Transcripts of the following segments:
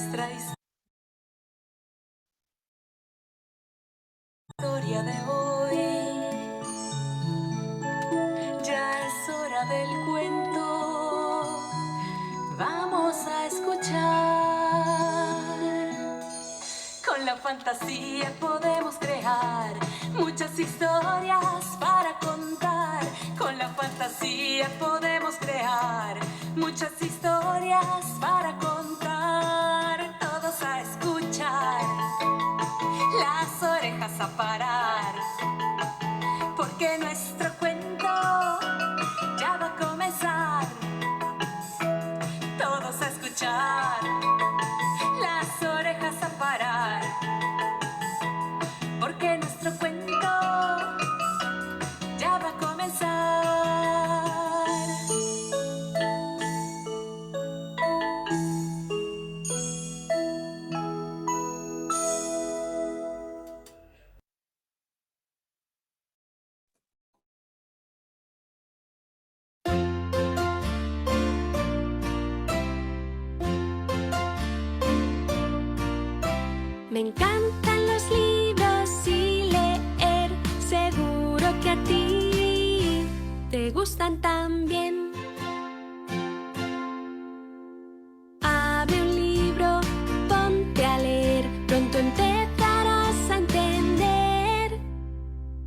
nuestra historia de hoy. Ya es hora del cuento. Vamos a escuchar. Con la fantasía podemos crear muchas historias para contar. Con la fantasía podemos crear muchas historias para contar. Todos a escuchar, las orejas a parar, porque nuestro cuento ya va a comenzar. Todos a escuchar, las orejas a parar, porque nuestro cuento ya va a comenzar. Me encantan los libros y leer, seguro que a ti te gustan también. Abre un libro, ponte a leer, pronto empezarás a entender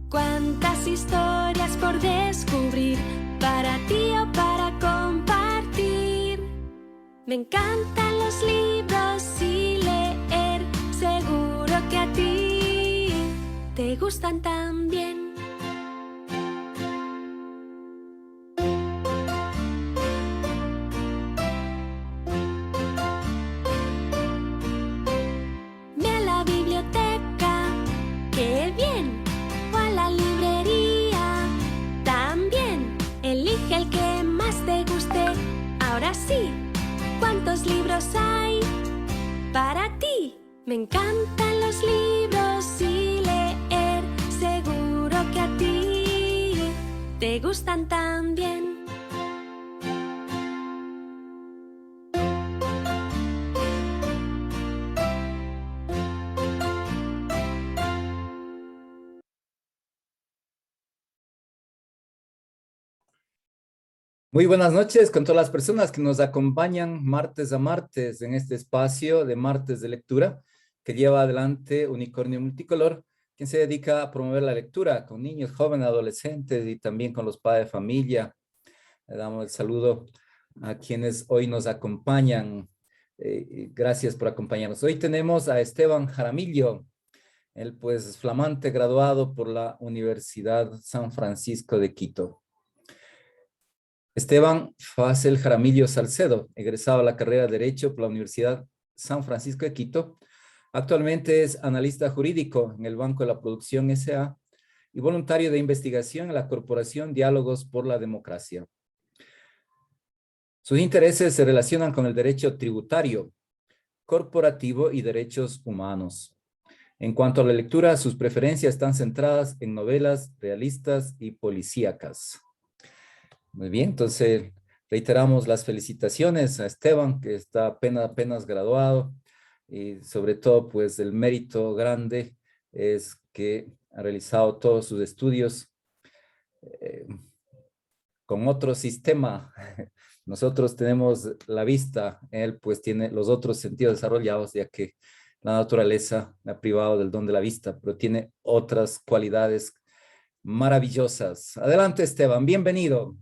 cuántas historias por descubrir, para ti o para compartir. Me encantan los libros y leer, seguro que a ti te gustan también. Ve a la biblioteca, ¡qué bien! O a la librería, también. Elige el que más te guste. Ahora sí, ¿cuántos libros hay para ti? Me encantan los libros y leer, seguro que a ti te gustan también. Muy buenas noches con todas las personas que nos acompañan martes a martes en este espacio de martes de lectura que lleva adelante Unicornio Multicolor, quien se dedica a promover la lectura con niños, jóvenes, adolescentes y también con los padres de familia. Le damos el saludo a quienes hoy nos acompañan. Gracias por acompañarnos. Hoy tenemos a Esteban Jaramillo, él pues flamante graduado por la Universidad San Francisco de Quito. Esteban Facel Jaramillo Salcedo, egresado a la carrera de Derecho por la Universidad San Francisco de Quito. Actualmente es analista jurídico en el Banco de la Producción S.A. y voluntario de investigación en la Corporación Diálogos por la Democracia. Sus intereses se relacionan con el derecho tributario, corporativo y derechos humanos. En cuanto a la lectura, sus preferencias están centradas en novelas realistas y policíacas. Muy bien, entonces reiteramos las felicitaciones a Esteban, que está apenas graduado, y sobre todo pues el mérito grande es que ha realizado todos sus estudios con otro sistema. Nosotros tenemos la vista, él pues tiene los otros sentidos desarrollados, ya que la naturaleza me ha privado del don de la vista, pero tiene otras cualidades maravillosas. Adelante, Esteban, bienvenido.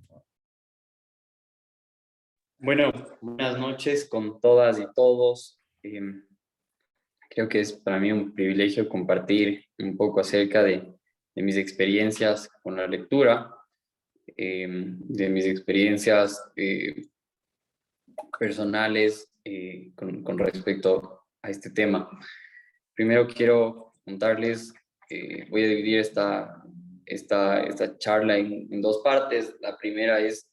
Bueno, buenas noches con todas y todos. Creo que es para mí un privilegio compartir un poco acerca de mis experiencias con la lectura, de mis experiencias personales con respecto a este tema. Primero quiero contarles, voy a dividir esta charla en dos partes. La primera es,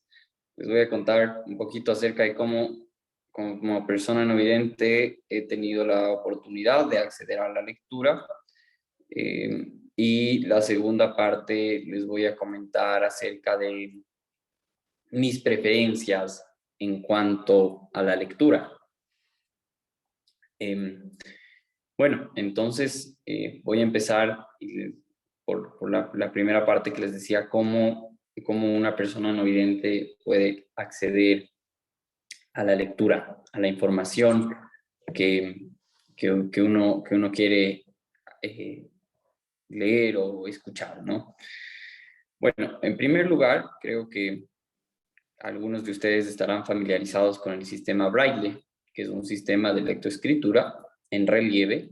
les voy a contar un poquito acerca de cómo, como persona no vidente, he tenido la oportunidad de acceder a la lectura. Y la segunda parte les voy a comentar acerca de mis preferencias en cuanto a la lectura. Bueno, entonces voy a empezar por la primera parte que les decía, cómo una persona no vidente puede acceder a la lectura, a la información que uno quiere leer o escuchar, ¿no? Bueno, en primer lugar, creo que algunos de ustedes estarán familiarizados con el sistema Braille, que es un sistema de lectoescritura en relieve,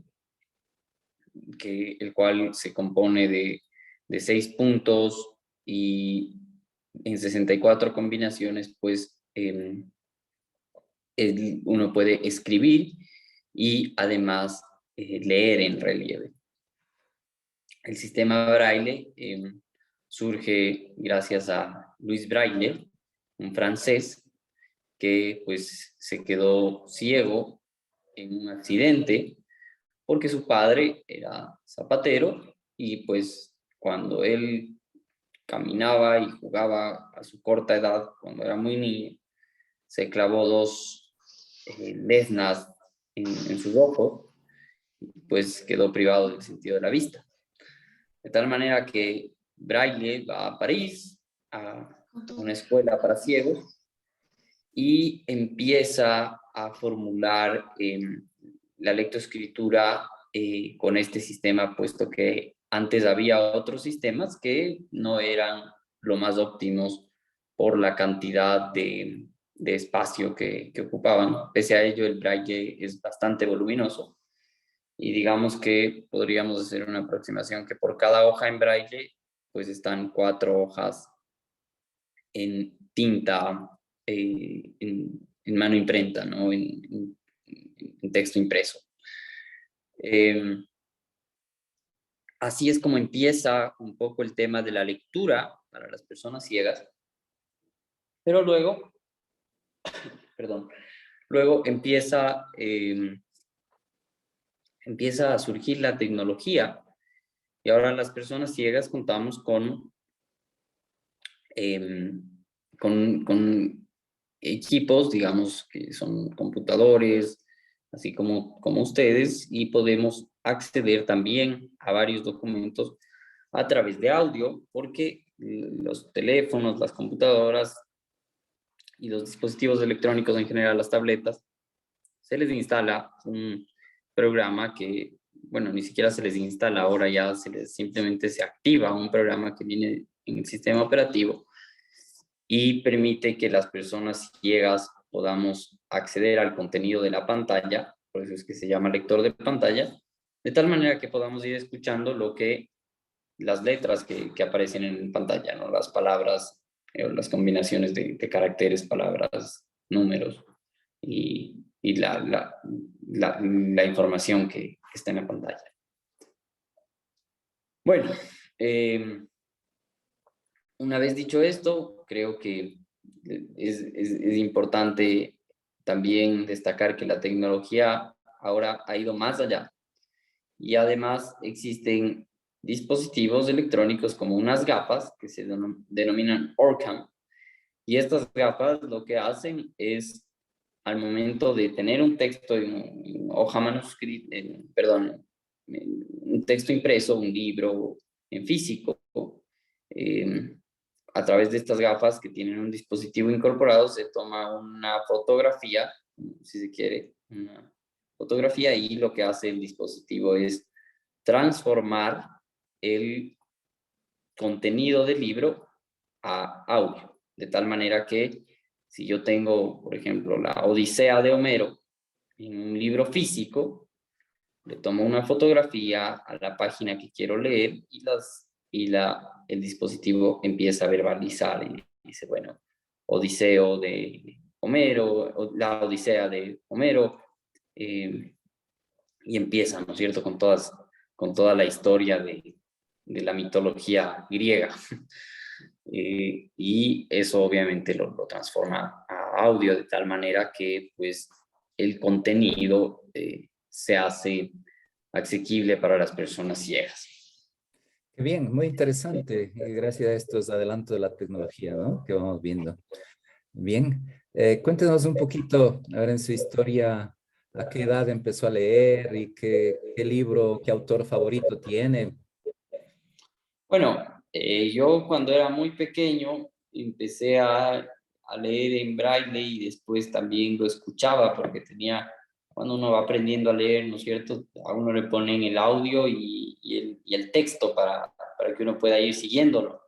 el cual se compone de 6 puntos y en 64 combinaciones, pues uno puede escribir y además leer en relieve. El sistema Braille surge gracias a Louis Braille, un francés que pues se quedó ciego en un accidente porque su padre era zapatero y pues cuando él caminaba y jugaba a su corta edad, cuando era muy niño, se clavó 2 lesnas en sus ojos, pues quedó privado del sentido de la vista. De tal manera que Braille va a París, a una escuela para ciegos, y empieza a formular la lectoescritura con este sistema, puesto que antes había otros sistemas que no eran lo más óptimos por la cantidad de espacio que ocupaban. Pese a ello, el Braille es bastante voluminoso y digamos que podríamos hacer una aproximación que por cada hoja en Braille pues están 4 hojas en tinta, en mano imprenta, ¿no? en texto impreso. Así es como empieza un poco el tema de la lectura para las personas ciegas, pero luego, luego empieza a surgir la tecnología y ahora las personas ciegas contamos con equipos, digamos, que son computadores, así como ustedes, y podemos acceder también a varios documentos a través de audio, porque los teléfonos, las computadoras y los dispositivos electrónicos en general, las tabletas, se les instala un programa que, bueno, ni siquiera se les instala, ahora ya simplemente se activa un programa que viene en el sistema operativo y permite que las personas ciegas podamos acceder al contenido de la pantalla, por eso es que se llama lector de pantalla, de tal manera que podamos ir escuchando las letras que aparecen en pantalla, ¿no? Las palabras, las combinaciones de caracteres, palabras, números y la información que está en la pantalla. Bueno, una vez dicho esto, creo que es importante también destacar que la tecnología ahora ha ido más allá y además existen dispositivos electrónicos como unas gafas que se denominan OrCam, y estas gafas lo que hacen es, al momento de tener un texto en hoja manuscrita, un texto impreso, un libro en físico, a través de estas gafas que tienen un dispositivo incorporado, se toma una fotografía, si se quiere, una fotografía, y lo que hace el dispositivo es transformar el contenido del libro a audio, de tal manera que si yo tengo, por ejemplo, la Odisea de Homero en un libro físico, le tomo una fotografía a la página que quiero leer y el dispositivo empieza a verbalizar y dice, bueno, Odiseo de Homero, la Odisea de Homero, y empieza, ¿no es cierto?, con toda la historia de la mitología griega. Y eso obviamente lo transforma a audio de tal manera que pues el contenido se hace asequible para las personas ciegas. Qué bien, muy interesante, gracias a estos adelantos de la tecnología, ¿no?, que vamos viendo. Bien, cuéntenos un poquito, a ver, en su historia ¿A qué edad empezó a leer y qué libro, qué autor favorito tiene? Bueno, yo cuando era muy pequeño empecé a leer en braille y después también lo escuchaba porque cuando uno va aprendiendo a leer, ¿no es cierto? A uno le ponen el audio y el texto para que uno pueda ir siguiéndolo.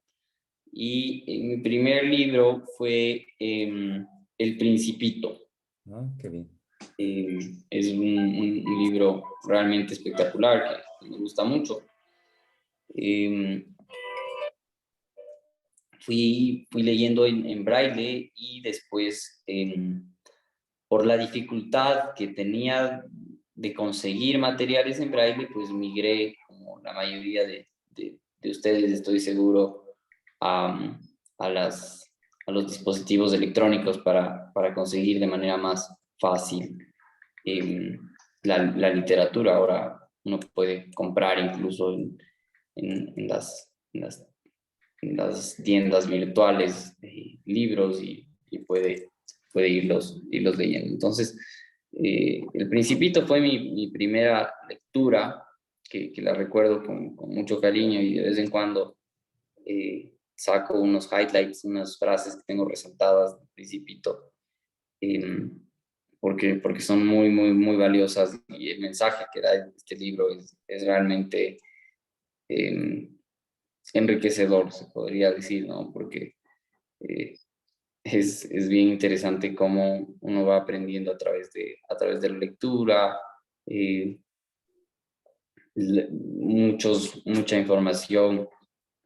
Y mi primer libro fue El Principito. ¿No? Qué bien. Es un libro realmente espectacular que me gusta mucho. Eh, fui leyendo en braille y después, por la dificultad que tenía de conseguir materiales en braille, pues migré, como la mayoría de ustedes, estoy seguro, a, a, las, a los dispositivos electrónicos para conseguir de manera más fácil la literatura. Ahora uno puede comprar incluso en las tiendas virtuales libros y puede irlos leyendo. Entonces, El Principito fue mi primera lectura, que la recuerdo con mucho cariño y de vez en cuando saco unos highlights, unas frases que tengo resaltadas del Principito, porque son muy, muy, muy valiosas y el mensaje que da este libro es realmente enriquecedor, se podría decir, ¿no? Porque eh, es bien interesante cómo uno va aprendiendo a través de la lectura, eh, mucha información,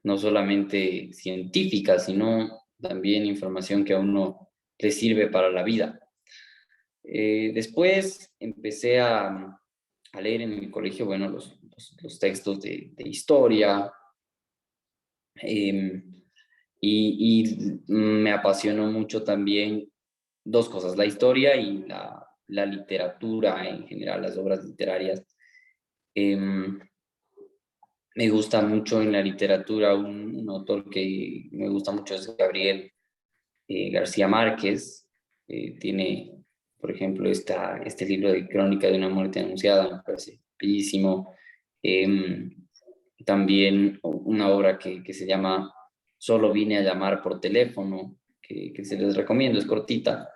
no solamente científica, sino también información que a uno le sirve para la vida. Después empecé a leer en mi colegio, bueno, los textos de historia, y me apasionó mucho también dos cosas, la historia y la literatura en general, las obras literarias. Me gusta mucho en la literatura un autor que me gusta mucho, es Gabriel García Márquez. Tiene, por ejemplo, este libro de Crónica de una muerte anunciada, me parece bellísimo. También una obra que se llama Solo vine a llamar por teléfono, que se les recomiendo, es cortita.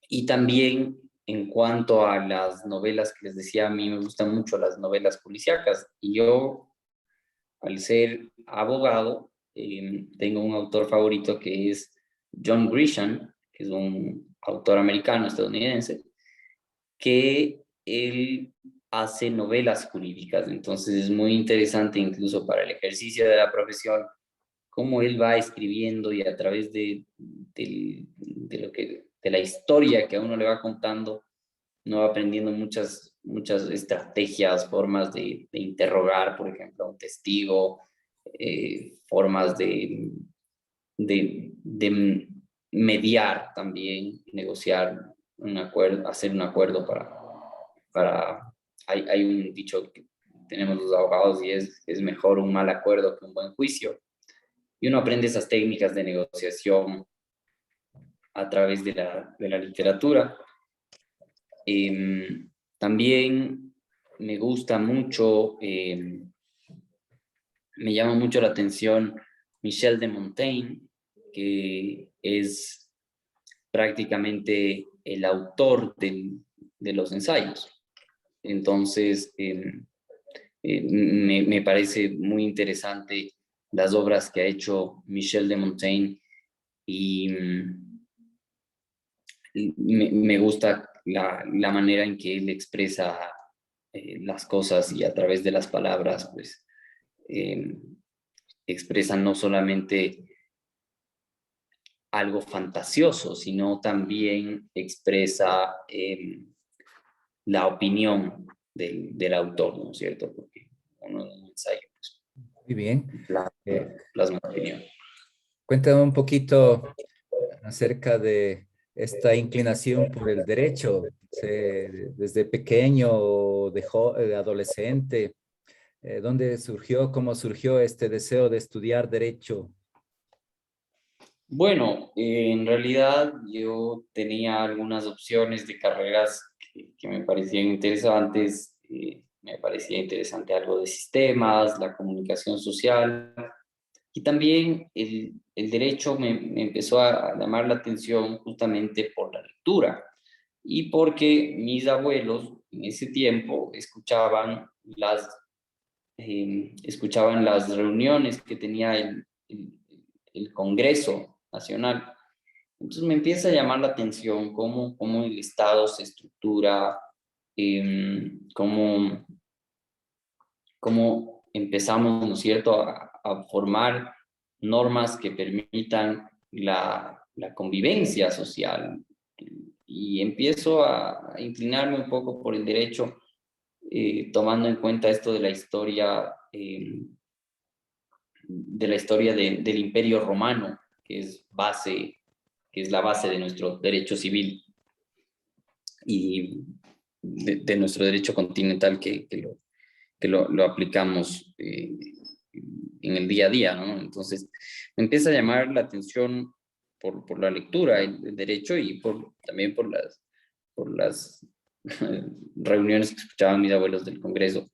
Y también en cuanto a las novelas que les decía, a mí me gustan mucho las novelas policíacas. Y yo, al ser abogado, tengo un autor favorito que es John Grisham, que es un autor americano, estadounidense, que él hace novelas jurídicas. Entonces es muy interesante incluso para el ejercicio de la profesión cómo él va escribiendo y a través de la historia que a uno le va contando, uno va aprendiendo muchas estrategias, formas de interrogar, por ejemplo, a un testigo, formas de mediar también, negociar un acuerdo, hacer un acuerdo hay un dicho que tenemos los abogados y es mejor un mal acuerdo que un buen juicio. Y uno aprende esas técnicas de negociación a través de la literatura. También me gusta mucho, me llama mucho la atención Michel de Montaigne, que es prácticamente el autor de los ensayos. Entonces, me parece muy interesante las obras que ha hecho Michel de Montaigne y me gusta la manera en que él expresa las cosas y a través de las palabras, pues, expresa no solamente algo fantasioso, sino también expresa la opinión del autor, ¿no es cierto? Porque uno en un ensayo pues, Muy bien. plasma la opinión. Cuéntame un poquito acerca de esta inclinación por el derecho. Desde pequeño, de adolescente, ¿dónde surgió, cómo surgió este deseo de estudiar derecho? Bueno, en realidad yo tenía algunas opciones de carreras que me parecían interesantes. Me parecía interesante algo de sistemas, la comunicación social y también el derecho me empezó a llamar la atención justamente por la lectura y porque mis abuelos en ese tiempo escuchaban las reuniones que tenía el Congreso Nacional. Entonces me empieza a llamar la atención cómo el Estado se estructura, cómo, cómo empezamos, ¿no es cierto?, a formar normas que permitan la convivencia social. Y empiezo a inclinarme un poco por el derecho, tomando en cuenta esto de la historia del Imperio Romano, que es la base de nuestro derecho civil y de nuestro derecho continental que lo aplicamos en el día a día, ¿no? Entonces, me empieza a llamar la atención por la lectura, el derecho y también por las reuniones que escuchaban mis abuelos del Congreso.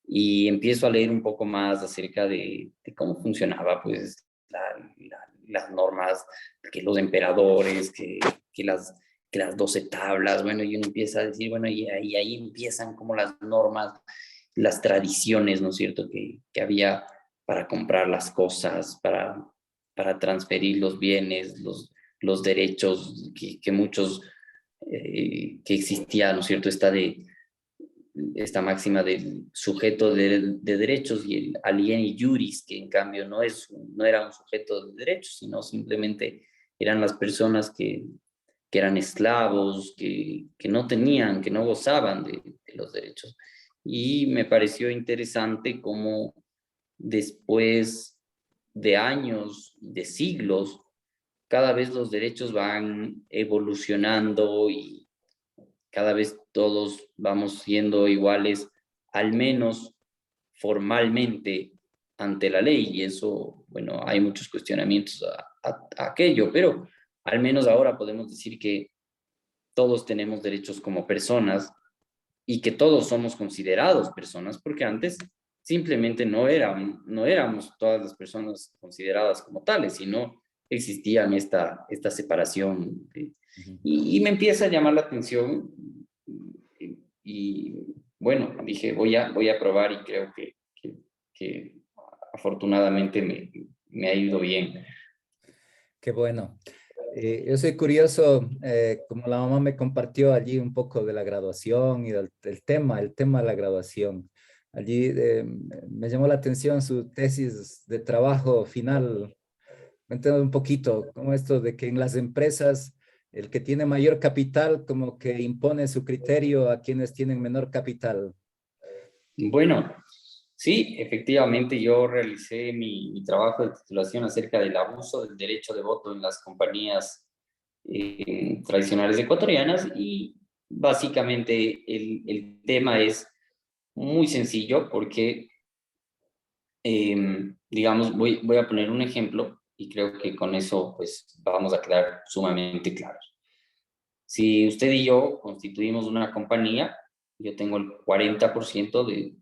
Y empiezo a leer un poco más acerca de cómo funcionaba, pues, las normas, que los emperadores, que las 12 tablas, bueno, y uno empieza a decir, bueno, y ahí empiezan como las normas, las tradiciones, ¿no es cierto?, que había para comprar las cosas, para transferir los bienes, los derechos que muchos, que existía, ¿no es cierto?, esta máxima del sujeto de derechos y el alieni juris, que en cambio no era un sujeto de derechos, sino simplemente eran las personas que eran esclavos, que no tenían, que no gozaban de los derechos. Y me pareció interesante cómo después de años, de siglos, cada vez los derechos van evolucionando y cada vez todos vamos siendo iguales, al menos formalmente, ante la ley. Y eso, bueno, hay muchos cuestionamientos a aquello, pero al menos ahora podemos decir que todos tenemos derechos como personas y que todos somos considerados personas, porque antes simplemente no éramos todas las personas consideradas como tales, sino existían esta separación. Y me empieza a llamar la atención y bueno, dije, voy a probar y creo que afortunadamente me ha ido bien. Qué bueno. Yo soy curioso, como la mamá me compartió allí un poco de la graduación y del tema, el tema de la graduación. Allí me llamó la atención su tesis de trabajo final. Cuéntanos un poquito, como esto de que en las empresas el que tiene mayor capital como que impone su criterio a quienes tienen menor capital. Bueno, sí, efectivamente yo realicé mi trabajo de titulación acerca del abuso del derecho de voto en las compañías tradicionales ecuatorianas y básicamente el tema es muy sencillo porque, digamos, voy a poner un ejemplo y creo que con eso pues vamos a quedar sumamente claros. Si usted y yo constituimos una compañía, yo tengo el 40% de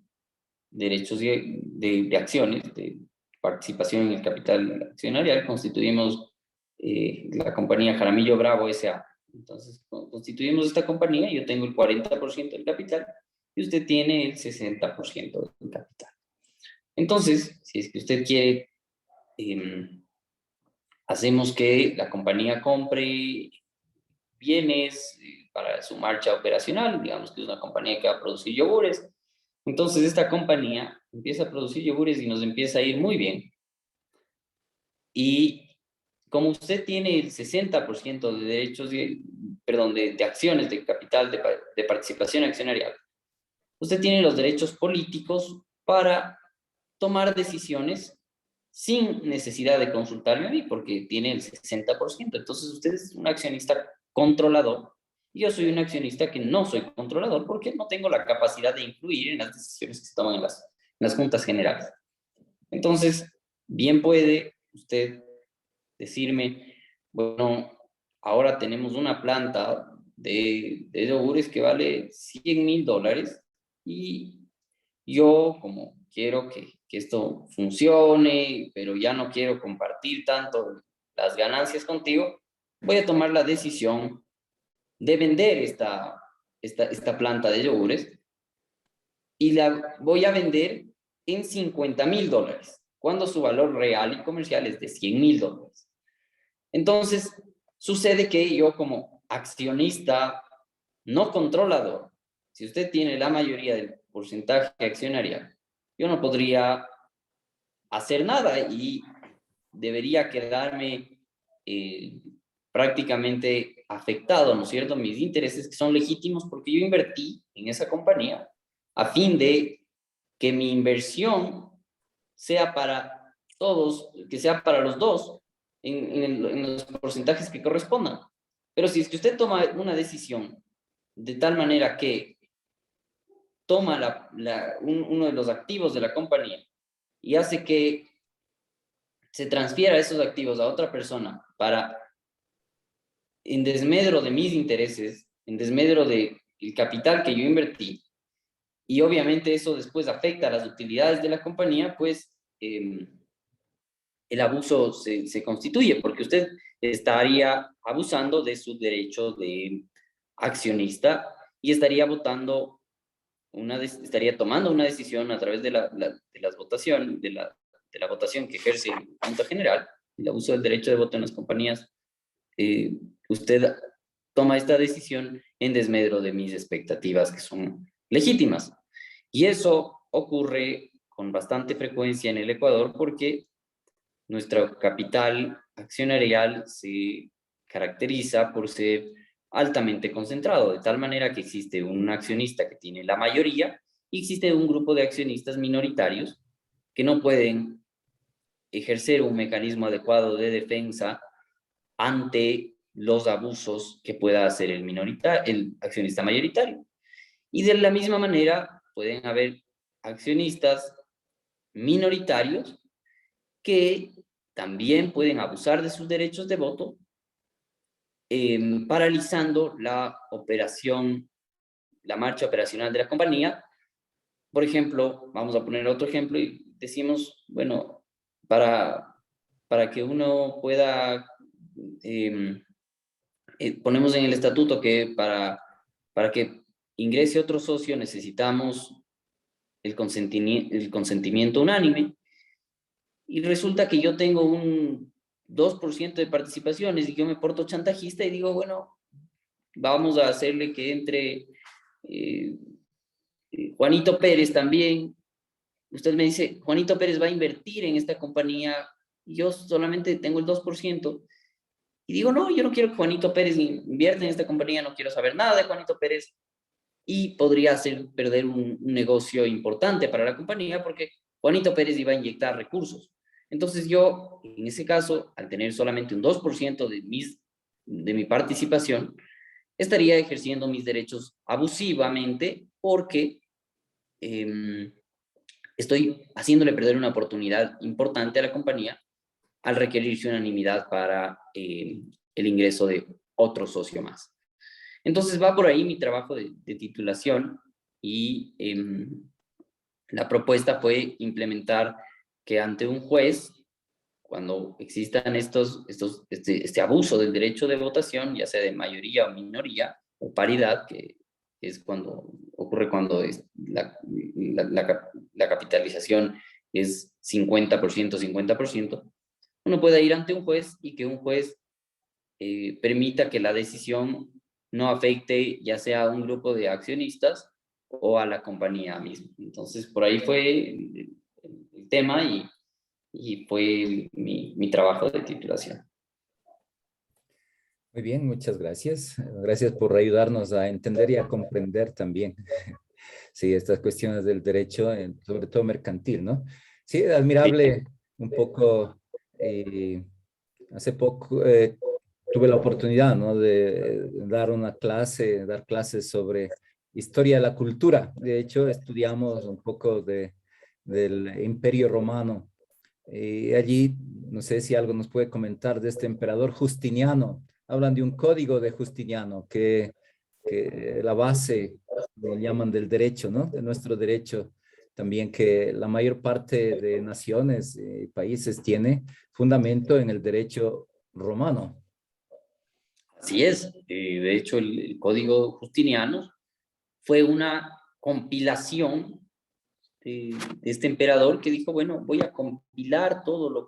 derechos de acciones, de participación en el capital accionarial, constituimos la compañía Jaramillo Bravo S.A. Entonces, constituimos esta compañía, yo tengo el 40% del capital y usted tiene el 60% del capital. Entonces, si es que usted quiere, hacemos que la compañía compre bienes para su marcha operacional, digamos que es una compañía que va a producir yogures. Entonces esta compañía empieza a producir yogures y nos empieza a ir muy bien. Y como usted tiene el 60% de derechos, de acciones, de capital, de participación accionarial, usted tiene los derechos políticos para tomar decisiones sin necesidad de consultarme a mí, porque tiene el 60%. Entonces usted es un accionista controlador y yo soy un accionista que no soy controlador porque no tengo la capacidad de influir en las decisiones que se toman en las juntas generales. Entonces, bien puede usted decirme, bueno, ahora tenemos una planta de yogures que vale $100,000 y yo como quiero que esto funcione, pero ya no quiero compartir tanto las ganancias contigo, voy a tomar la decisión de vender esta planta de yogures y la voy a vender en $50,000, cuando su valor real y comercial es de $100,000. Entonces, sucede que yo como accionista no controlador, si usted tiene la mayoría del porcentaje accionarial, yo no podría hacer nada y debería quedarme prácticamente afectado, ¿no es cierto? Mis intereses que son legítimos porque yo invertí en esa compañía a fin de que mi inversión sea para todos, que sea para los dos en los porcentajes que correspondan. Pero si es que usted toma una decisión de tal manera que toma uno de los activos de la compañía y hace que se transfiera esos activos a otra persona para, en desmedro de mis intereses, en desmedro del capital que yo invertí, y obviamente eso después afecta a las utilidades de la compañía, pues el abuso se constituye, porque usted estaría abusando de su derecho de accionista y estaría estaría tomando una decisión a través de las votaciones, de la votación que ejerce el Junta General, el abuso del derecho de voto en las compañías. Usted toma esta decisión en desmedro de mis expectativas, que son legítimas. Y eso ocurre con bastante frecuencia en el Ecuador porque nuestro capital accionarial se caracteriza por ser altamente concentrado, de tal manera que existe un accionista que tiene la mayoría y existe un grupo de accionistas minoritarios que no pueden ejercer un mecanismo adecuado de defensa ante los abusos que pueda hacer el accionista mayoritario. Y de la misma manera pueden haber accionistas minoritarios que también pueden abusar de sus derechos de voto, paralizando la marcha operacional de la compañía. Por ejemplo, vamos a poner otro ejemplo y decimos, bueno, para que uno pueda, ponemos en el estatuto que para que ingrese otro socio necesitamos el consentimiento unánime, y resulta que yo tengo un 2% de participaciones y yo me porto chantajista y digo, bueno, vamos a hacerle que entre Juanito Pérez también. Usted me dice, Juanito Pérez va a invertir en esta compañía y yo solamente tengo el 2%. Y digo, no, yo no quiero que Juanito Pérez invierta en esta compañía, no quiero saber nada de Juanito Pérez. Y podría hacer perder un negocio importante para la compañía porque Juanito Pérez iba a inyectar recursos. Entonces yo, en ese caso, al tener solamente un 2% de mi participación, estaría ejerciendo mis derechos abusivamente porque estoy haciéndole perder una oportunidad importante a la compañía al requerir su unanimidad para el ingreso de otro socio más. Entonces va por ahí mi trabajo de titulación y la propuesta fue implementar que ante un juez, cuando existan este abuso del derecho de votación, ya sea de mayoría o minoría, o paridad, que es ocurre cuando la capitalización es 50%, 50%, uno puede ir ante un juez y que un juez permita que la decisión no afecte ya sea a un grupo de accionistas o a la compañía misma. Entonces, por ahí fue el tema y fue mi trabajo de titulación. Muy bien, muchas gracias. Gracias por ayudarnos a entender y a comprender también, sí, estas cuestiones del derecho, sobre todo mercantil, ¿no? Sí, admirable un poco. Hace poco tuve la oportunidad, ¿no?, de dar dar clases sobre historia de la cultura. De hecho, estudiamos un poco del Imperio Romano Allí, no sé si algo nos puede comentar de este emperador Justiniano. Hablan de un código de Justiniano que la base, lo llaman del derecho, ¿no? De nuestro derecho. También que la mayor parte de naciones y países tiene fundamento en el derecho romano. Así es. De hecho, el Código Justiniano fue una compilación de este emperador que dijo, bueno, voy a compilar todo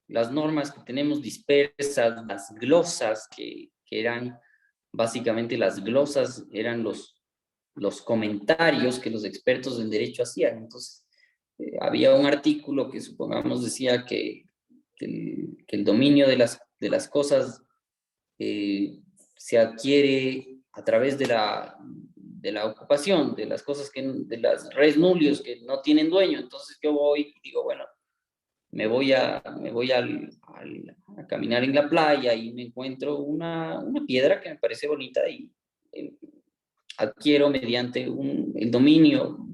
las normas que tenemos dispersas, las glosas que eran, básicamente las glosas eran los comentarios que los expertos del derecho hacían. Entonces, había un artículo que supongamos decía que el dominio de las cosas se adquiere a través de la ocupación, de las cosas de las res nullius que no tienen dueño. Entonces yo voy y digo, bueno, me voy a caminar en la playa y me encuentro una piedra que me parece bonita y adquiero mediante el dominio,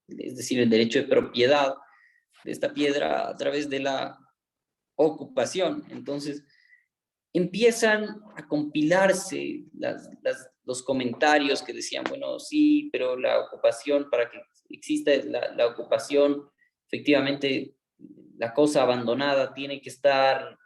es decir, el derecho de propiedad de esta piedra a través de la ocupación. Entonces, empiezan a compilarse los comentarios que decían, bueno, sí, pero la ocupación, para que exista la ocupación, efectivamente, la cosa abandonada tiene que estar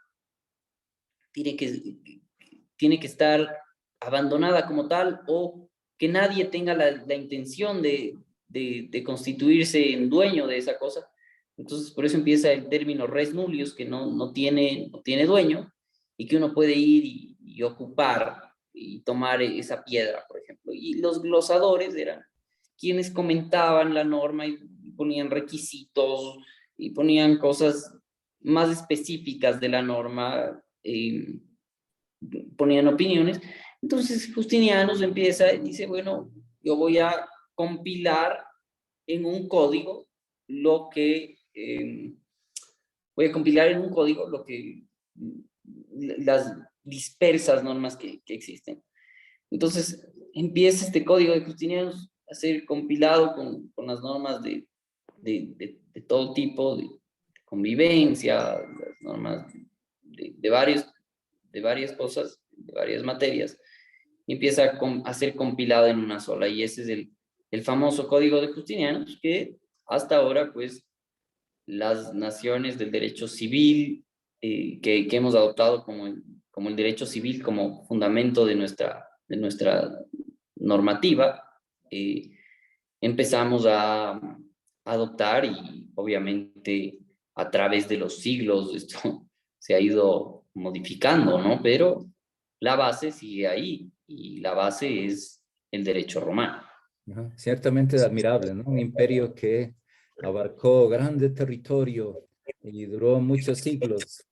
abandonada como tal, o que nadie tenga la intención de constituirse en dueño de esa cosa. Entonces, por eso empieza el término res nullius, que no tiene dueño, y que uno puede ir y ocupar y tomar esa piedra, por ejemplo. Y los glosadores eran quienes comentaban la norma y ponían requisitos y ponían cosas más específicas de la norma, ponían opiniones. Entonces Justinianus empieza y dice, bueno, yo voy a compilar en un código lo que las dispersas normas que existen. Entonces empieza este código de Justinianus a ser compilado con las normas de todo tipo, de convivencia, las normas de varias cosas, de varias materias, y empieza a ser compilado en una sola. Y ese es el famoso Código de Justinianus, que hasta ahora, pues, las naciones del derecho civil, que hemos adoptado como el derecho civil como fundamento de nuestra normativa, empezamos a adoptar, y obviamente a través de los siglos esto se ha ido modificando, ¿no? Pero la base sigue ahí, y la base es el derecho romano. Ajá. Ciertamente admirable, ¿no? Un imperio que abarcó grande territorio y duró muchos siglos.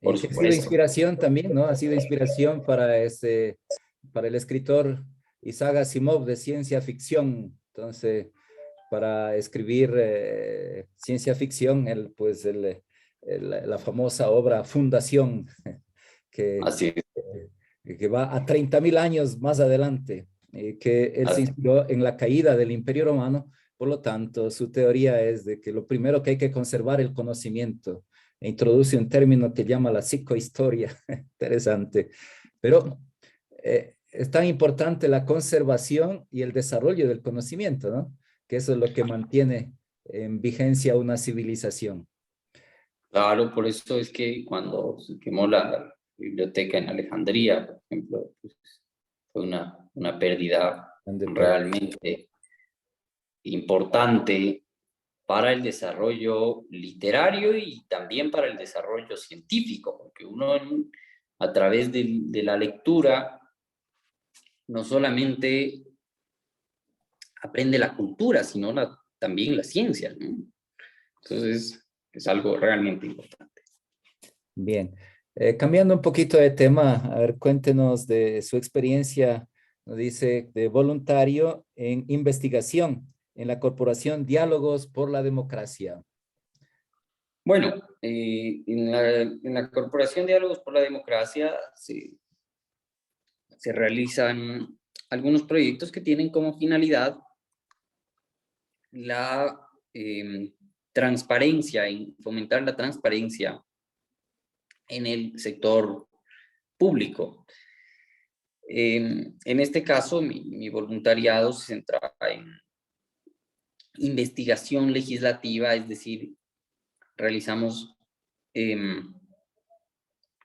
Por Que ha sido supuesto. inspiración también, ¿no? Ha sido inspiración para el escritor Isaac Asimov de ciencia ficción. Entonces, para escribir ciencia ficción, la famosa obra Fundación, que, Así es. que va a 30.000 años más adelante, que él se inspiró en la caída del Imperio Romano. Por lo tanto, su teoría es de que lo primero que hay que conservar es el conocimiento. E introduce un término que llama la psicohistoria. Interesante. Pero es tan importante la conservación y el desarrollo del conocimiento, ¿no? Que eso es lo que mantiene en vigencia una civilización. Claro, por eso es que cuando se quemó la biblioteca en Alejandría, por ejemplo, pues, fue una pérdida realmente importante para el desarrollo literario y también para el desarrollo científico, porque uno a través de la lectura no solamente aprende la cultura, sino también la ciencia, ¿no? Entonces, es algo realmente importante. Bien. Cambiando un poquito de tema, a ver, cuéntenos de su experiencia, nos dice, de voluntario en investigación en la Corporación Diálogos por la Democracia. Bueno, en la Corporación Diálogos por la Democracia se realizan algunos proyectos que tienen como finalidad la transparencia, en fomentar la transparencia en el sector público. En este caso, mi voluntariado se centra en investigación legislativa, es decir, realizamos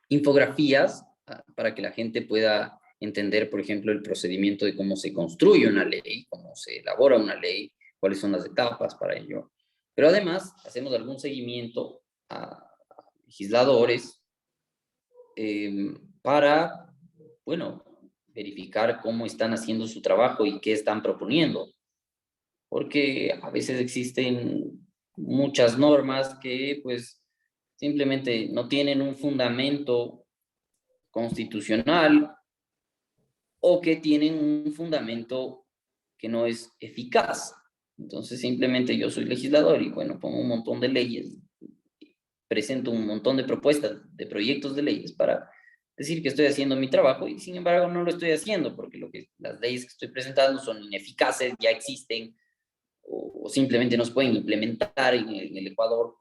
infografías para que la gente pueda entender, por ejemplo, el procedimiento de cómo se construye una ley, cómo se elabora una ley, cuáles son las etapas para ello. Pero además, hacemos algún seguimiento a legisladores para, bueno, verificar cómo están haciendo su trabajo y qué están proponiendo. Porque a veces existen muchas normas que, pues, simplemente no tienen un fundamento constitucional o que tienen un fundamento que no es eficaz. Entonces, simplemente yo soy legislador y, bueno, pongo un montón de leyes, presento un montón de propuestas, de proyectos de leyes para decir que estoy haciendo mi trabajo y, sin embargo, no lo estoy haciendo porque las leyes que estoy presentando son ineficaces, ya existen, o simplemente no se pueden implementar en el Ecuador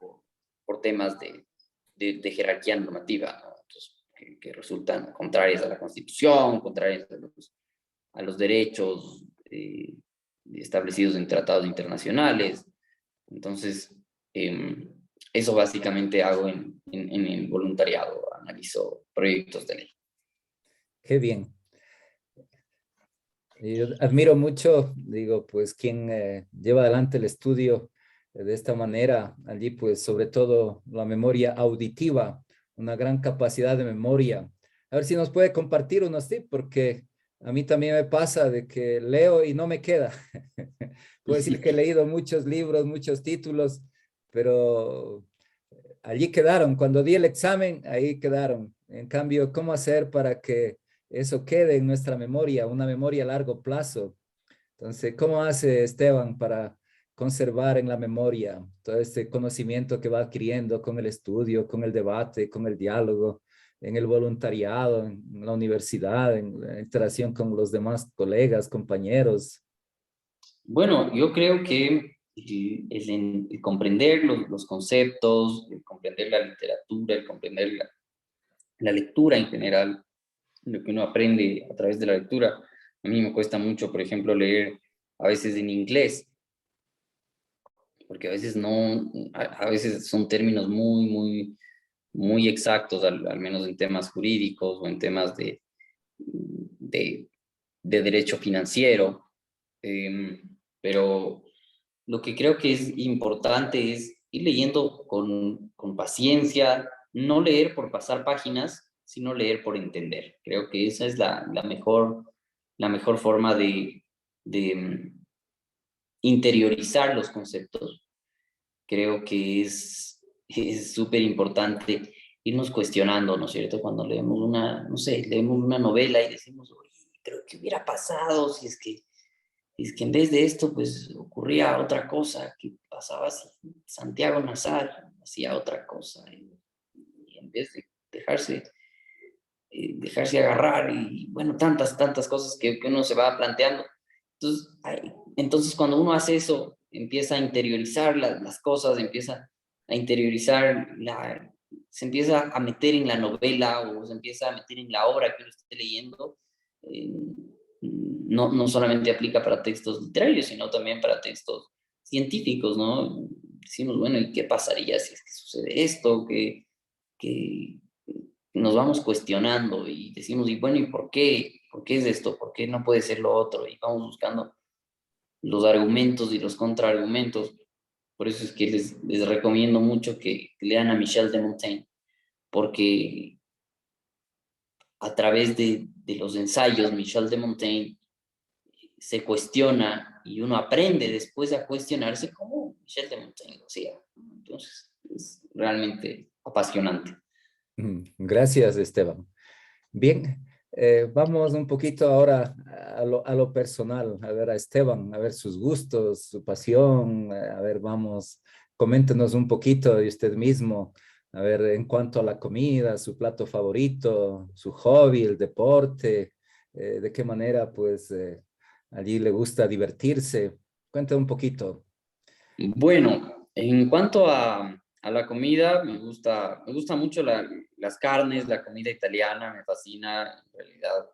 por temas de jerarquía normativa, ¿no? Entonces, que resultan contrarias a la Constitución, contrarias a los derechos establecidos en tratados internacionales. Entonces, eso básicamente hago en el voluntariado, analizo proyectos de ley. Qué bien. Yo admiro mucho, digo, pues quien lleva adelante el estudio de esta manera, allí pues sobre todo la memoria auditiva, una gran capacidad de memoria. A ver si nos puede compartir unos tips, porque a mí también me pasa de que leo y no me queda. Puedo decir que he leído muchos libros, muchos títulos, pero allí quedaron. Cuando di el examen, ahí quedaron. En cambio, ¿cómo hacer para que eso quede en nuestra memoria, una memoria a largo plazo? Entonces, ¿cómo hace Esteban para conservar en la memoria todo este conocimiento que va adquiriendo con el estudio, con el debate, con el diálogo, en el voluntariado, en la universidad, en la interacción con los demás colegas, compañeros? Bueno, yo creo que el comprender los conceptos, el comprender la literatura, el comprender la lectura en general, lo que uno aprende a través de la lectura. A mí me cuesta mucho, por ejemplo, leer a veces en inglés, porque a veces a veces son términos muy exactos, al menos en temas jurídicos o en temas de derecho financiero. Pero lo que creo que es importante es ir leyendo con paciencia, no leer por pasar páginas, sino leer por entender. Creo que esa es la mejor forma de interiorizar los conceptos. Creo que es súper importante irnos cuestionando, ¿no es cierto? Cuando leemos leemos una novela y decimos, oye, creo que hubiera pasado si es que en vez de esto, pues ocurría otra cosa, que pasaba así. Santiago Nazar hacía otra cosa, y en vez de dejarse agarrar, y bueno, tantas cosas que uno se va planteando. Entonces, cuando uno hace eso, empieza a interiorizar las cosas, empieza a interiorizar, se empieza a meter en la novela o se empieza a meter en la obra que uno esté leyendo. No solamente aplica para textos literarios, sino también para textos científicos, ¿no? Decimos, bueno, ¿y qué pasaría si es que sucede esto? Que nos vamos cuestionando y decimos, y bueno, ¿y por qué? ¿Por qué es esto? ¿Por qué no puede ser lo otro? Y vamos buscando los argumentos y los contraargumentos. Por eso es que les recomiendo mucho que lean a Michel de Montaigne, porque a través de los ensayos, Michel de Montaigne se cuestiona y uno aprende después a cuestionarse como Michel de Montaigne lo hacía. Entonces, es realmente apasionante. Gracias, Esteban. Bien, vamos un poquito ahora a lo personal, a ver a Esteban, a ver sus gustos, su pasión, a ver, coméntenos un poquito de usted mismo, a ver, en cuanto a la comida, su plato favorito, su hobby, el deporte, de qué manera, pues, allí le gusta divertirse. Cuéntame un poquito. Bueno, En cuanto a la comida, me gusta mucho las carnes, la comida italiana, me fascina, en realidad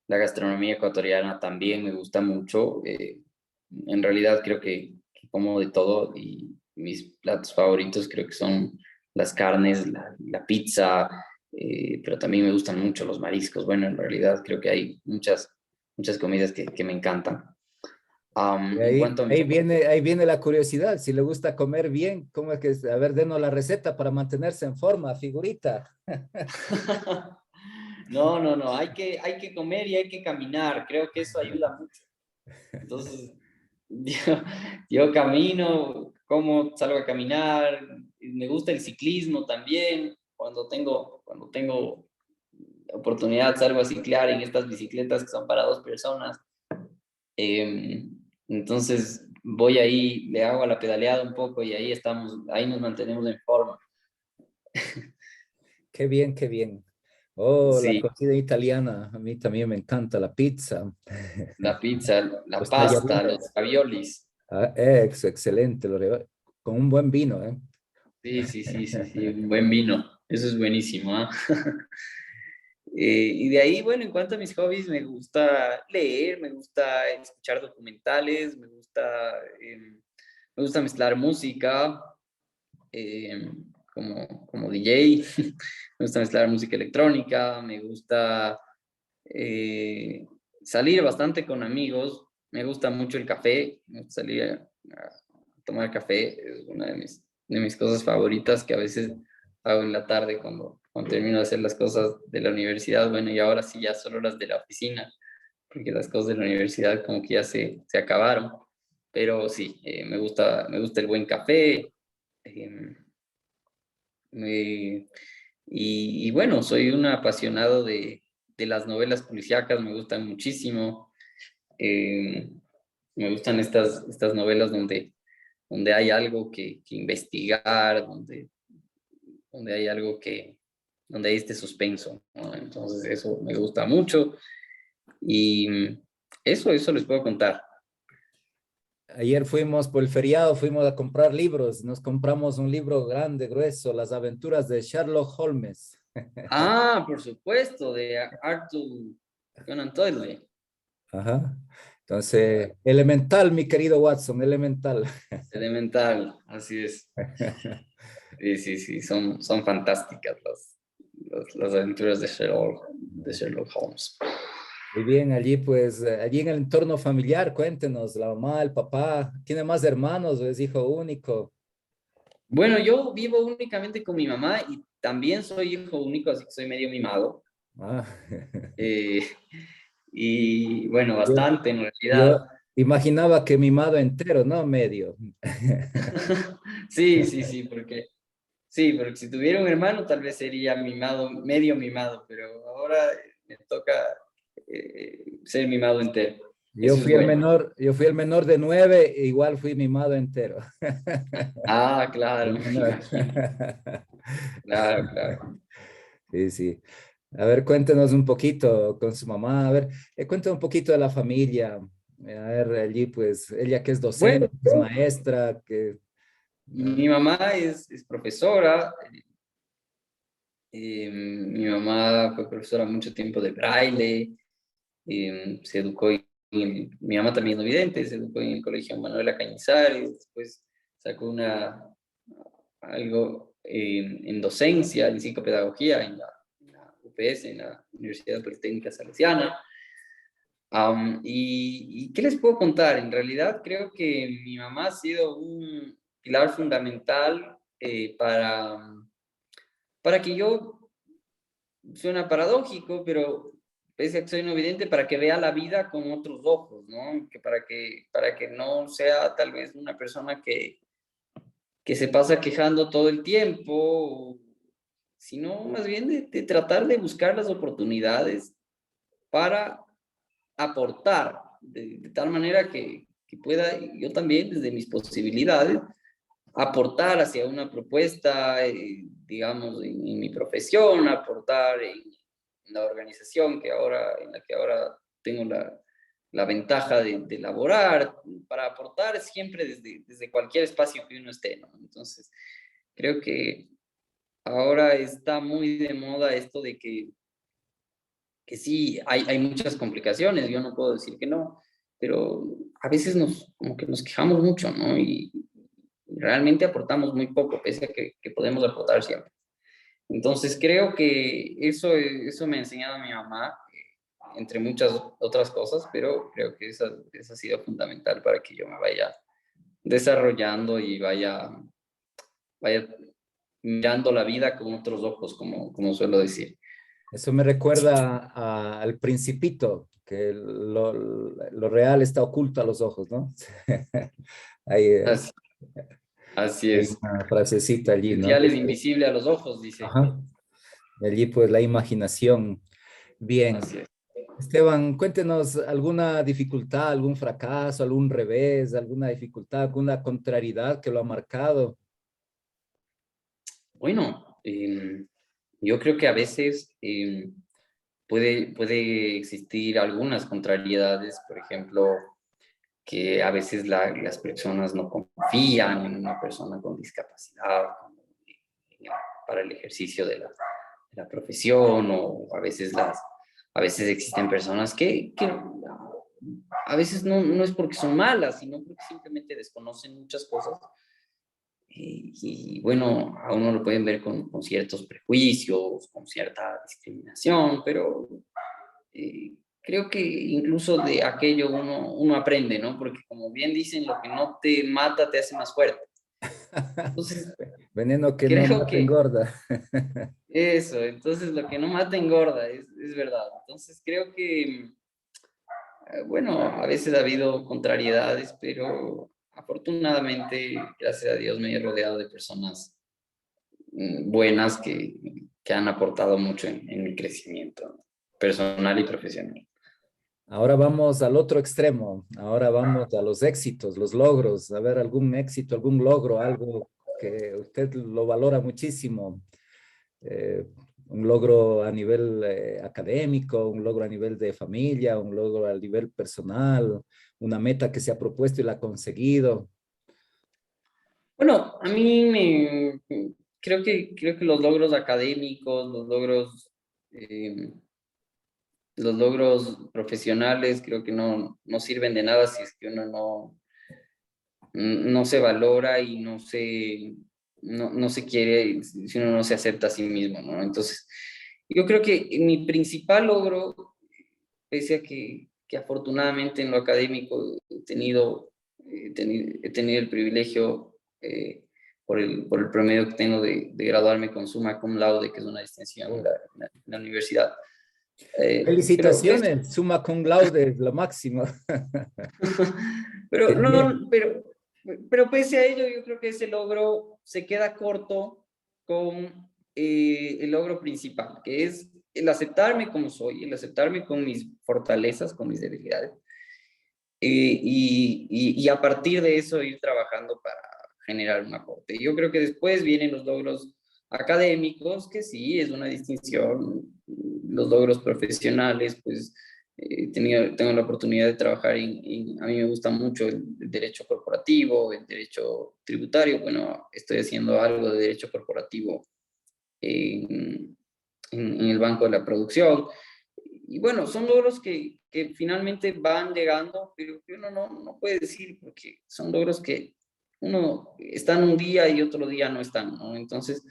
la gastronomía ecuatoriana también me gusta mucho. En realidad creo que como de todo y mis platos favoritos creo que son las carnes, la pizza, pero también me gustan mucho los mariscos. Bueno, en realidad creo que hay muchas comidas que me encantan. Y En cuanto a mis... ahí viene la curiosidad. Si le gusta comer bien, ¿cómo es que? A ver, denos la receta para mantenerse en forma, figurita. No, no, no, hay que comer y hay que caminar, creo que eso ayuda mucho. Entonces, yo, yo camino, como salgo a caminar, me gusta el ciclismo también, cuando tengo oportunidad salgo a ciclar en estas bicicletas que son para dos personas. Eh, entonces voy ahí, le hago a la pedaleada un poco y ahí estamos, ahí nos mantenemos en forma. Qué bien, qué bien. Oh, la Sí, cocina italiana, a mí también me encanta la pizza, la pizza, la los pasta, los tallarines. raviolis. Ah, excelente, con un buen vino, ¿eh? Sí, sí, sí, sí, sí, un buen vino. Eso es buenísimo, ¿ah? Y de ahí, bueno, en cuanto a mis hobbies, me gusta leer, me gusta escuchar documentales, me gusta mezclar música como DJ, me gusta mezclar música electrónica, me gusta eh, salir bastante con amigos, me gusta mucho el café, me gusta salir a tomar café, es una de mis cosas favoritas que a veces hago en la tarde cuando termino de hacer las cosas de la universidad, bueno, y ahora sí ya solo las de la oficina, porque las cosas de la universidad como que ya se acabaron, pero sí, me gusta el buen café, eh, me- y bueno, soy un apasionado de las novelas policíacas, me gustan muchísimo. Eh, Me gustan estas novelas donde hay algo que investigar, donde hay algo donde hay este suspenso, ¿no? Entonces eso me gusta mucho y eso les puedo contar. Ayer fuimos por el feriado, fuimos a comprar libros, nos compramos un libro grande, grueso, Las aventuras de Sherlock Holmes. Ah, por supuesto, de Arthur Conan Doyle. Ajá. Entonces, elemental, mi querido Watson, elemental. Elemental, así es. Sí, sí, sí, son fantásticas las aventuras de Sherlock Holmes. Muy bien, allí pues, allí en el entorno familiar, cuéntenos, la mamá, el papá, ¿tiene más hermanos o es hijo único? Bueno, yo vivo únicamente con mi mamá y también soy hijo único, así que soy medio mimado. Ah, Eh, y bueno, yo, bastante en yo realidad. imaginaba que mimado entero, no medio. Sí, sí, sí, porque si tuviera un hermano tal vez sería mimado, medio mimado, pero ahora me toca ser mimado entero. Eso es bueno. Yo fui el menor de 9, e igual fui mimado entero. Ah, claro, El me menor. imagino. Claro, claro. Sí, sí. A ver, cuéntenos un poquito con su mamá. A ver, cuéntenos un poquito de la familia. A ver, allí, pues, ella que es Bueno, docente, que es maestra, que... mi mamá es profesora. Mi mamá fue profesora mucho tiempo de braille. Se educó mi mamá también es no vidente, se educó en el Colegio Manuela Cañizares, después sacó algo en docencia, en psicopedagogía en la UPS, en la Universidad Politécnica Salesiana. Y qué les puedo contar? En realidad creo que mi mamá ha sido un pilar fundamental para que yo, suena paradójico, pero pese a que soy no vidente, para que vea la vida con otros ojos, ¿no? Para que no sea tal vez una persona que se pasa quejando todo el tiempo, sino más bien de tratar de buscar las oportunidades para aportar, de tal manera que pueda yo también, desde mis posibilidades, aportar hacia una propuesta, digamos, en mi profesión, aportar en la organización en la que ahora tengo la ventaja de elaborar, para aportar siempre desde cualquier espacio que uno esté, ¿no? Entonces, creo que ahora está muy de moda esto de que sí, hay muchas complicaciones, yo no puedo decir que no, pero a veces como que nos quejamos mucho, ¿no? Y realmente aportamos muy poco, pese a que podemos aportar siempre. Entonces creo que eso me ha enseñado mi mamá, entre muchas otras cosas, pero creo que esa ha sido fundamental para que yo me vaya desarrollando y vaya mirando la vida con otros ojos, como suelo decir. Eso me recuerda al Principito, que lo real está oculto a los ojos, ¿no? Hay, Así, así hay es. una frasecita allí, El ¿no? dial es invisible a los ojos, dice. Ajá. Y allí pues la imaginación. Bien. Así es. Esteban, cuéntenos alguna dificultad, algún fracaso, algún revés, alguna dificultad, alguna contrariedad que lo ha marcado. Bueno, yo creo que a veces puede existir algunas contrariedades, por ejemplo, que a veces las personas no confían en una persona con discapacidad para el ejercicio de la profesión, o a veces existen personas que a veces no es porque son malas, sino porque simplemente desconocen muchas cosas. Y bueno, a uno lo pueden ver con ciertos prejuicios, con cierta discriminación, pero creo que incluso de aquello uno aprende, ¿no? Porque como bien dicen, lo que no te mata te hace más fuerte. Entonces, Veneno que no creo mata que engorda. eso, entonces lo que no mata engorda, es verdad. Entonces creo que, bueno, a veces ha habido contrariedades, pero afortunadamente, gracias a Dios, me he rodeado de personas buenas que han aportado mucho en mi crecimiento personal y profesional. Ahora vamos al otro extremo. Ahora vamos a los éxitos, los logros. A ver, algún éxito, algún logro, algo que usted lo valora muchísimo. Eh, un logro a nivel académico, un logro a nivel de familia, un logro a nivel personal, una meta que se ha propuesto y la ha conseguido. Bueno, a mí creo que los logros académicos, los logros profesionales, creo que no sirven de nada si es que uno no se valora y no se quiere, si uno no se acepta a sí mismo, ¿no? Entonces, yo creo que mi principal logro, pese a que afortunadamente en lo académico he tenido el privilegio, por el promedio que tengo de graduarme con summa cum laude, que es una distinción en la universidad. Pero Felicitaciones, summa cum laude, lo máximo. pero Qué bien. pero pese a ello, yo creo que ese logro se queda corto con el logro principal, que es el aceptarme como soy, el aceptarme con mis fortalezas, con mis debilidades, y a partir de eso ir trabajando para generar un aporte. Yo creo que después vienen los logros académicos, que sí, es una distinción, los logros profesionales, pues tengo la oportunidad de trabajar a mí me gusta mucho el derecho corporativo, el derecho tributario. Bueno, estoy haciendo algo de derecho corporativo en el Banco de la Producción. Y bueno, son logros que finalmente van llegando, pero que uno no puede decir, porque son logros que uno está en un día y otro día no están, ¿no? Entonces,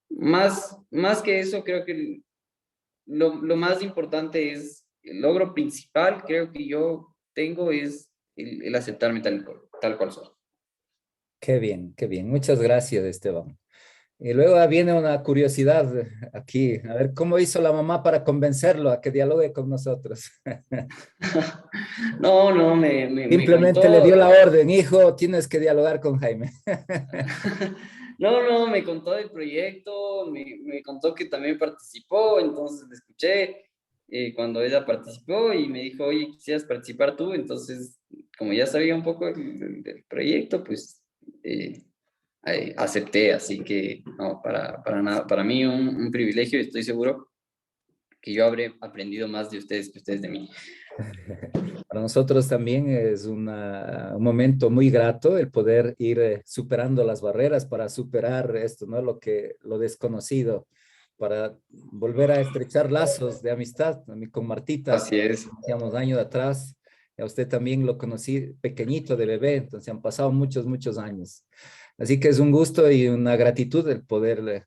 más que eso, creo que lo más importante es el logro principal, creo que yo tengo, es el aceptarme tal cual soy. Qué bien, qué bien. Muchas gracias, Esteban. Y luego viene una curiosidad aquí. A ver, ¿cómo hizo la mamá para convencerlo a que dialogue con nosotros? No, me Simplemente le contó. dio la orden, hijo, tienes que dialogar con Jaime. No, me contó del proyecto, me contó que también participó, entonces le escuché cuando ella participó y me dijo, oye, ¿quisieras participar tú? Entonces, como ya sabía un poco del proyecto, pues acepté, así que no, para nada, para mí un privilegio, y estoy seguro que yo habré aprendido más de ustedes que ustedes de mí. Para nosotros también es un momento muy grato el poder ir superando las barreras para superar esto, ¿no? Lo desconocido, para volver a estrechar lazos de amistad. A mí con Martita, Así es. hacíamos años atrás, y a usted también lo conocí pequeñito de bebé, entonces han pasado muchos, muchos años. Así que es un gusto y una gratitud el poderle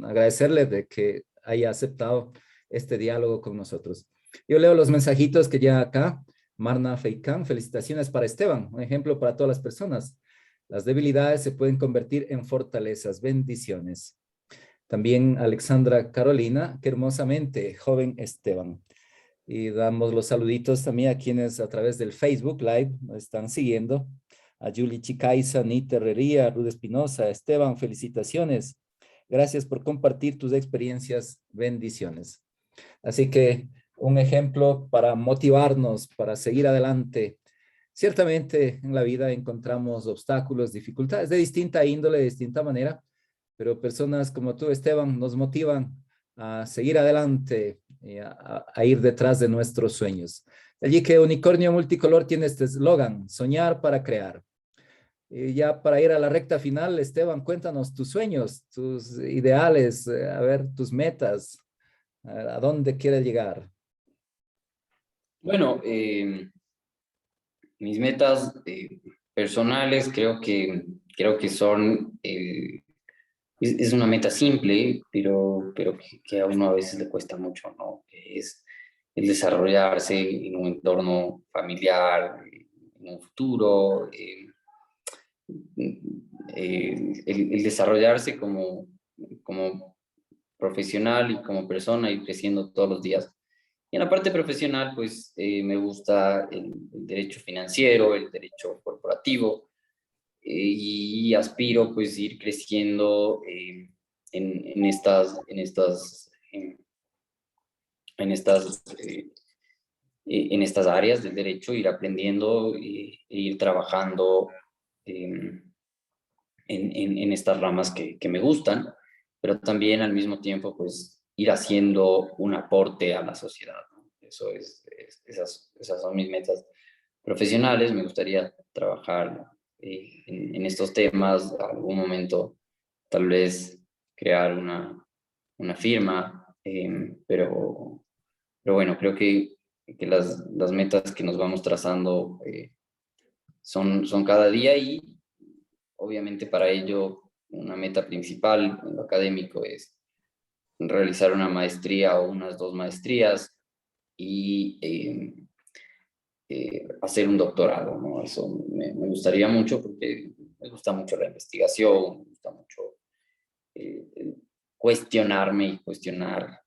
agradecerle de que haya aceptado este diálogo con nosotros. Yo leo los mensajitos que ya acá. Marna Feikán, felicitaciones para Esteban, un ejemplo para todas las personas. Las debilidades se pueden convertir en fortalezas. Bendiciones. También Alexandra Carolina, qué hermosamente, joven Esteban. Y damos los saluditos también a quienes a través del Facebook Live nos están siguiendo. A Julie Chicaiza, Nita Herrería, Ruth Espinosa, Esteban, felicitaciones. Gracias por compartir tus experiencias. Bendiciones. Así que un ejemplo para motivarnos, para seguir adelante. Ciertamente en la vida encontramos obstáculos, dificultades de distinta índole, de distinta manera, pero personas como tú, Esteban, nos motivan a seguir adelante y a ir detrás de nuestros sueños. Allí que Unicornio Multicolor tiene este eslogan, soñar para crear. Y ya para ir a la recta final, Esteban, cuéntanos tus sueños, tus ideales, a ver, tus metas, a dónde quieres llegar. Bueno, mis metas personales creo que son, es una meta simple, pero que a uno a veces le cuesta mucho, ¿no? Que es el desarrollarse en un entorno familiar, en un futuro, el desarrollarse como profesional y como persona, ir creciendo todos los días. Y en la parte profesional, pues me gusta el derecho financiero, el derecho corporativo, y aspiro pues ir creciendo en estas áreas del derecho, ir aprendiendo e ir trabajando en estas ramas que me gustan, pero también al mismo tiempo pues ir haciendo un aporte a la sociedad, ¿no? Esas son mis metas profesionales. Me gustaría trabajar en estos temas, algún momento tal vez crear una firma, pero bueno, creo que las metas que nos vamos trazando son cada día, y obviamente para ello una meta principal en lo académico es realizar una maestría o unas 2 maestrías y hacer un doctorado, ¿no? Eso me gustaría mucho porque me gusta mucho la investigación, me gusta mucho cuestionarme y cuestionar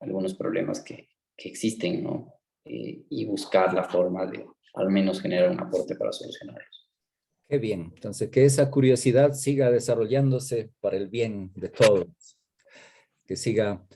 algunos problemas que existen, ¿no? Y buscar la forma de al menos generar un aporte para solucionarlos. Qué bien. Entonces, que esa curiosidad siga desarrollándose para el bien de todos. Que siga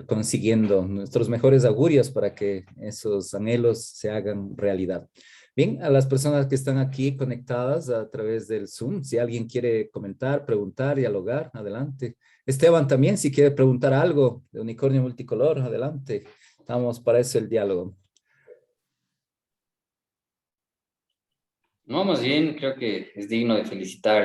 consiguiendo nuestros mejores augurios para que esos anhelos se hagan realidad. Bien, a las personas que están aquí conectadas a través del Zoom, si alguien quiere comentar, preguntar, dialogar, adelante. Esteban también, si quiere preguntar algo de Unicornio Multicolor, adelante. Estamos para eso el diálogo. No, más bien creo que es digno de felicitar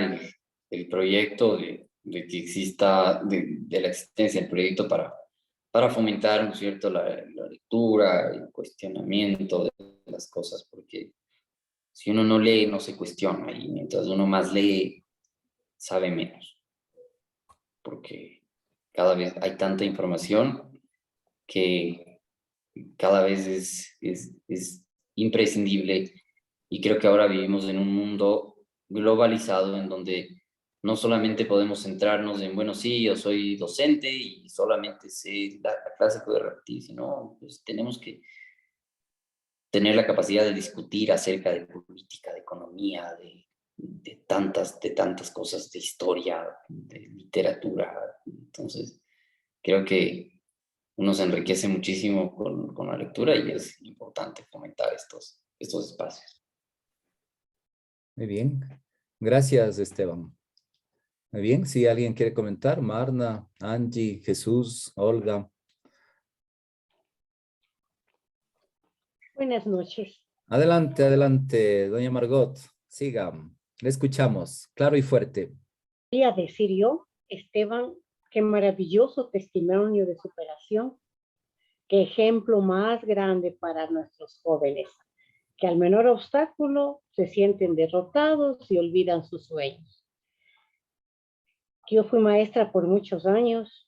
el proyecto, de que exista, de la existencia del proyecto para fomentar, ¿no es cierto?, la lectura, el cuestionamiento de las cosas, porque si uno no lee, no se cuestiona, y mientras uno más lee, sabe menos, porque cada vez hay tanta información que cada vez es imprescindible. Y creo que ahora vivimos en un mundo globalizado en donde no solamente podemos centrarnos en, bueno, sí, yo soy docente y solamente sé la clase que voy a repetir, sino pues tenemos que tener la capacidad de discutir acerca de política, de economía, de tantas cosas, de historia, de literatura. Entonces, creo que uno se enriquece muchísimo con la lectura, y es importante fomentar estos espacios. Muy bien. Gracias, Esteban. Muy bien. Si alguien quiere comentar, Marna, Angie, Jesús, Olga. Buenas noches. Adelante, adelante, doña Margot. Siga, le escuchamos, claro y fuerte. Quería decir yo, Esteban, qué maravilloso testimonio de superación, qué ejemplo más grande para nuestros jóvenes, que al menor obstáculo se sienten derrotados y olvidan sus sueños. Yo fui maestra por muchos años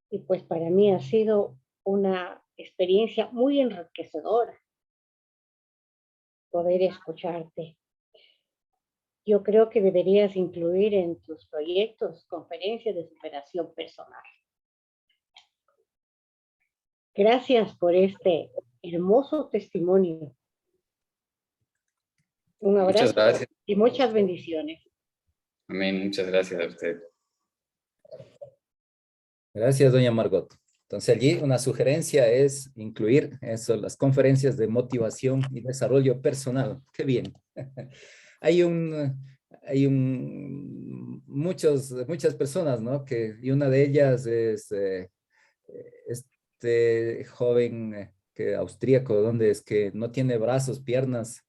y pues para mí ha sido una experiencia muy enriquecedora poder escucharte. Yo creo que deberías incluir en tus proyectos conferencias de superación personal. Gracias por este hermoso testimonio. Un Muchas abrazo gracias. y muchas bendiciones. Amén. Muchas gracias a usted. Gracias, doña Margot. Entonces allí una sugerencia es incluir eso, las conferencias de motivación y desarrollo personal. Qué bien. Muchas personas, ¿no? Y una de ellas es este joven austríaco, donde es que no tiene brazos, piernas,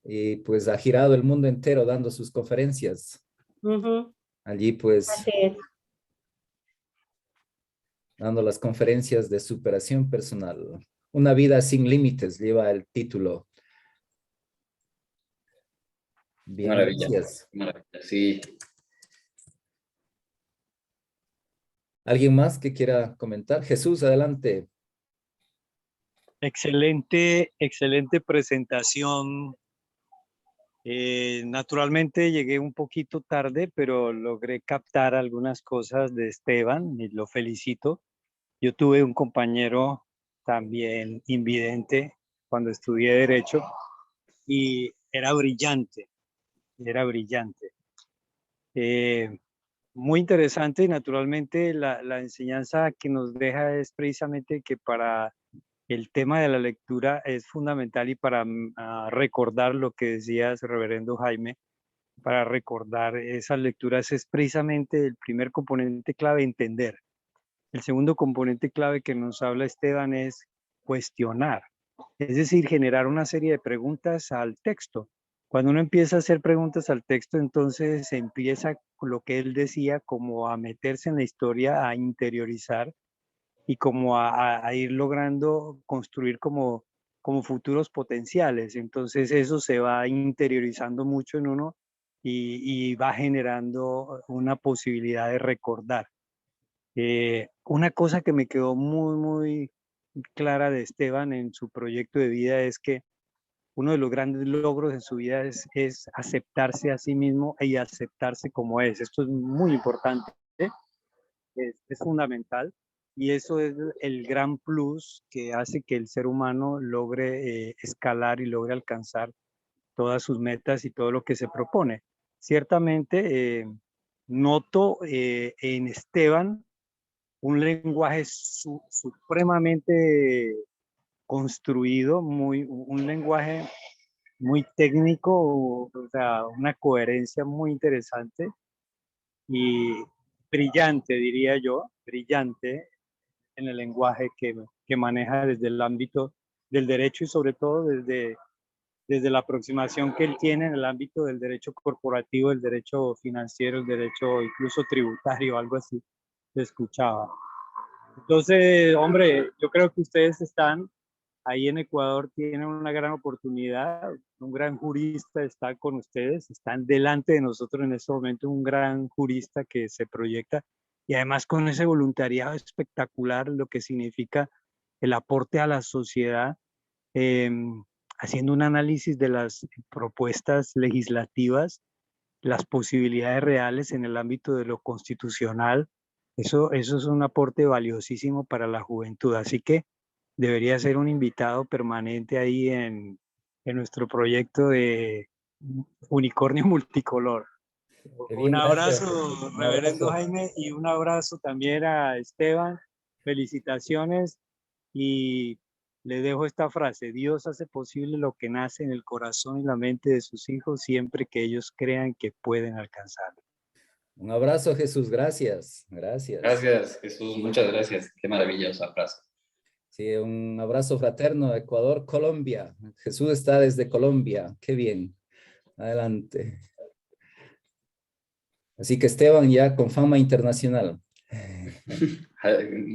y pues ha girado el mundo entero dando sus conferencias. Allí pues Así es. dando las conferencias de superación personal. Una vida sin límites lleva el título. Bien, Maravilla. gracias. Maravilla. Sí. ¿Alguien más que quiera comentar? Jesús, adelante. Excelente, excelente presentación. Naturalmente llegué un poquito tarde, pero logré captar algunas cosas de Esteban y lo felicito. Yo tuve un compañero también invidente cuando estudié Derecho y era brillante, era brillante. Muy interesante y naturalmente la enseñanza que nos deja es precisamente que para el tema de la lectura es fundamental y para recordar lo que decías, reverendo Jaime, para recordar esas lecturas es precisamente el primer componente clave, entender. El segundo componente clave que nos habla Esteban es cuestionar, es decir, generar una serie de preguntas al texto. Cuando uno empieza a hacer preguntas al texto, entonces se empieza, con lo que él decía, como a meterse en la historia, a interiorizar y como a ir logrando construir como futuros potenciales. Entonces eso se va interiorizando mucho en uno y va generando una posibilidad de recordar. Una cosa que me quedó muy clara de Esteban en su proyecto de vida es que uno de los grandes logros en su vida es aceptarse a sí mismo y aceptarse como es. Esto es muy importante, es fundamental y eso es el gran plus que hace que el ser humano logre escalar y logre alcanzar todas sus metas y todo lo que se propone. Ciertamente noto en Esteban un lenguaje supremamente construido, un lenguaje muy técnico, o sea, una coherencia muy interesante y brillante, diría yo, brillante en el lenguaje que maneja desde el ámbito del derecho y sobre todo desde la aproximación que él tiene en el ámbito del derecho corporativo, el derecho financiero, el derecho incluso tributario, algo así, se escuchaba. Entonces, hombre, yo creo que ustedes están ahí en Ecuador, tienen una gran oportunidad, un gran jurista está con ustedes, están delante de nosotros en este momento un gran jurista que se proyecta y además con ese voluntariado espectacular, lo que significa el aporte a la sociedad, haciendo un análisis de las propuestas legislativas, las posibilidades reales en el ámbito de lo constitucional. Eso es un aporte valiosísimo para la juventud, así que debería ser un invitado permanente ahí en nuestro proyecto de Unicornio Multicolor. Bien, Un gracias. abrazo, Un reverendo abrazo. Jaime, y un abrazo también a Esteban. Felicitaciones y le dejo esta frase: Dios hace posible lo que nace en el corazón y la mente de sus hijos siempre que ellos crean que pueden alcanzarlo. Un abrazo, Jesús. Gracias. Gracias. Gracias, Jesús. Muchas gracias. Qué maravillosa frase. Sí, un abrazo fraterno, Ecuador, Colombia. Jesús está desde Colombia. Qué bien. Adelante. Así que Esteban ya con fama internacional.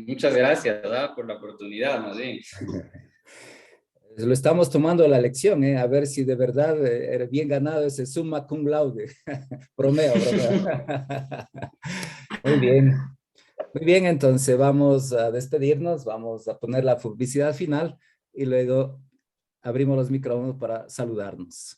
Muchas gracias, ¿verdad? Por la oportunidad, más bien. Lo estamos tomando la lección, a ver si de verdad era bien ganado ese summa cum laude. Bromeo, bromeo. Muy bien. Muy bien, entonces vamos a despedirnos, vamos a poner la publicidad final y luego abrimos los micrófonos para saludarnos.